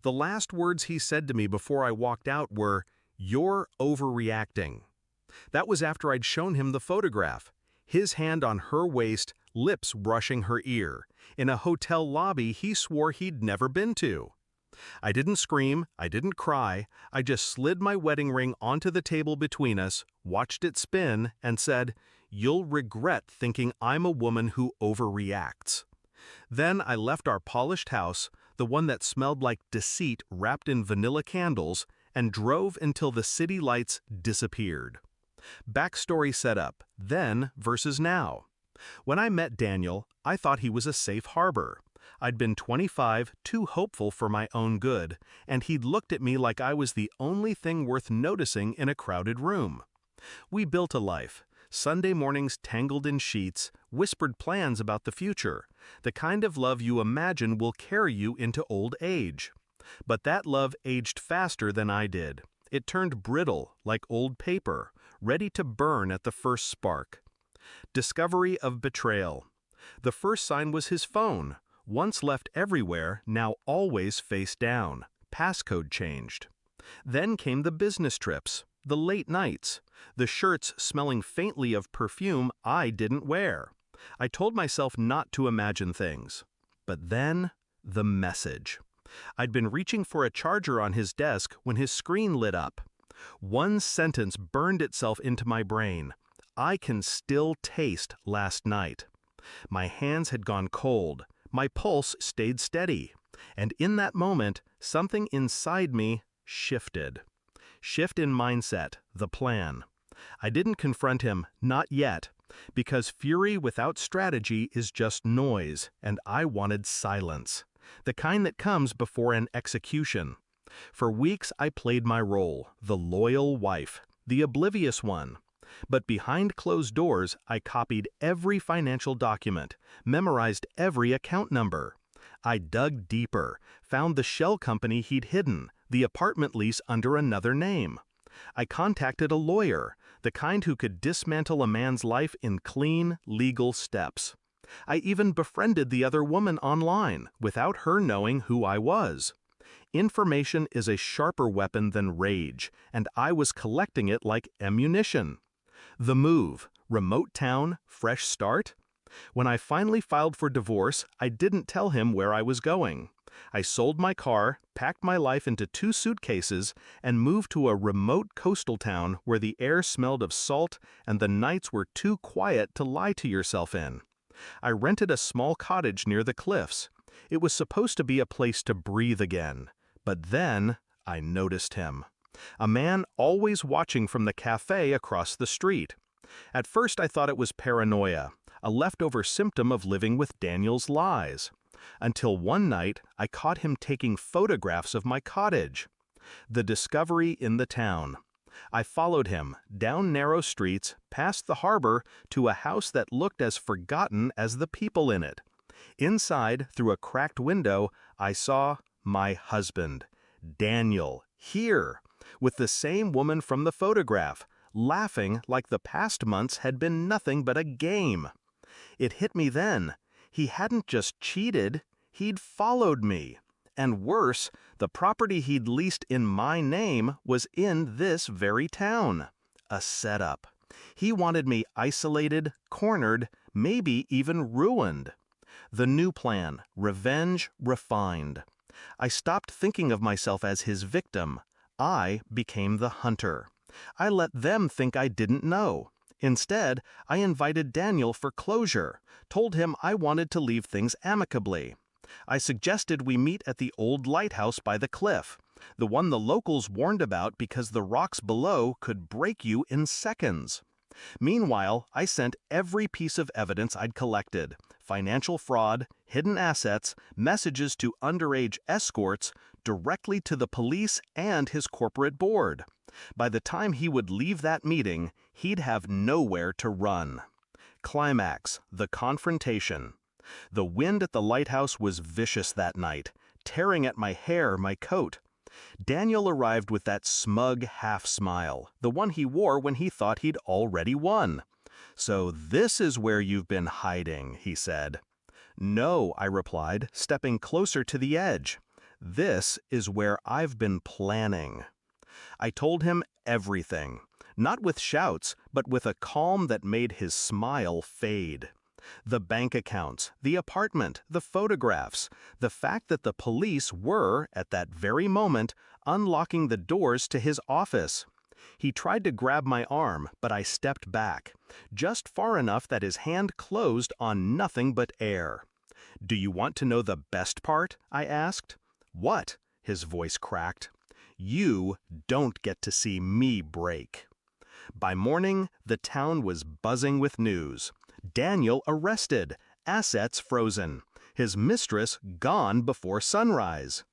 The last words he said to me before I walked out were, "You're overreacting." That was after I'd shown him the photograph. His hand on her waist, lips brushing her ear, in a hotel lobby he swore he'd never been to. I didn't scream, I didn't cry, I just slid my wedding ring onto the table between us, watched it spin, and said, "You'll regret thinking I'm a woman who overreacts." Then I left our polished house, the one that smelled like deceit wrapped in vanilla candles, and drove until the city lights disappeared. Backstory set up, then versus now. When I met Daniel, I thought he was a safe harbor. I'd been 25, too hopeful for my own good, and he'd looked at me like I was the only thing worth noticing in a crowded room. We built a life. Sunday mornings tangled in sheets, whispered plans about the future, the kind of love you imagine will carry you into old age. But that love aged faster than I did. It turned brittle, like old paper, ready to burn at the first spark. Discovery of betrayal. The first sign was his phone. Once left everywhere, now always face down. Passcode changed. Then came the business trips, the late nights, the shirts smelling faintly of perfume I didn't wear. I told myself not to imagine things. But then, the message. I'd been reaching for a charger on his desk when his screen lit up. One sentence burned itself into my brain. "I can still taste last night." My hands had gone cold. My pulse stayed steady. And in that moment, something inside me shifted. Shift in mindset, the plan. I didn't confront him, not yet, because fury without strategy is just noise, and I wanted silence. The kind that comes before an execution. For weeks I played my role, the loyal wife, the oblivious one. But behind closed doors, I copied every financial document, memorized every account number. I dug deeper, found the shell company he'd hidden, the apartment lease under another name. I contacted a lawyer, the kind who could dismantle a man's life in clean, legal steps. I even befriended the other woman online, without her knowing who I was. Information is a sharper weapon than rage, and I was collecting it like ammunition. The move, remote town, fresh start? When I finally filed for divorce, I didn't tell him where I was going. I sold my car, packed my life into 2 suitcases, and moved to a remote coastal town where the air smelled of salt and the nights were too quiet to lie to yourself in. I rented a small cottage near the cliffs. It was supposed to be a place to breathe again. But then, I noticed him. A man always watching from the cafe across the street. At first I thought it was paranoia, a leftover symptom of living with Daniel's lies. Until one night, I caught him taking photographs of my cottage. The discovery in the town. I followed him, down narrow streets, past the harbor, to a house that looked as forgotten as the people in it. Inside, through a cracked window, I saw my husband, Daniel, here, with the same woman from the photograph, laughing like the past months had been nothing but a game. It hit me then. He hadn't just cheated, he'd followed me. And worse, the property he'd leased in my name was in this very town. A setup. He wanted me isolated, cornered, maybe even ruined. The new plan, revenge refined. I stopped thinking of myself as his victim. I became the hunter. I let them think I didn't know. Instead, I invited Daniel for closure, told him I wanted to leave things amicably. I suggested we meet at the old lighthouse by the cliff, the one the locals warned about because the rocks below could break you in seconds. Meanwhile, I sent every piece of evidence I'd collected, financial fraud, hidden assets, messages to underage escorts, directly to the police and his corporate board. By the time he would leave that meeting, he'd have nowhere to run. Climax, the confrontation. The wind at the lighthouse was vicious that night, tearing at my hair, my coat. Daniel arrived with that smug half-smile, the one he wore when he thought he'd already won. "So this is where you've been hiding," he said. "No," I replied, stepping closer to the edge. This is where I've been planning. I told him everything, not with shouts, but with a calm that made his smile fade. The bank accounts, the apartment, the photographs, the fact that the police were, at that very moment, unlocking the doors to his office. He tried to grab my arm, but I stepped back, just far enough that his hand closed on nothing but air. "Do you want to know the best part?" I asked. "What?" his voice cracked. "You don't get to see me break." By morning, the town was buzzing with news. Daniel arrested, assets frozen, his mistress gone before sunrise.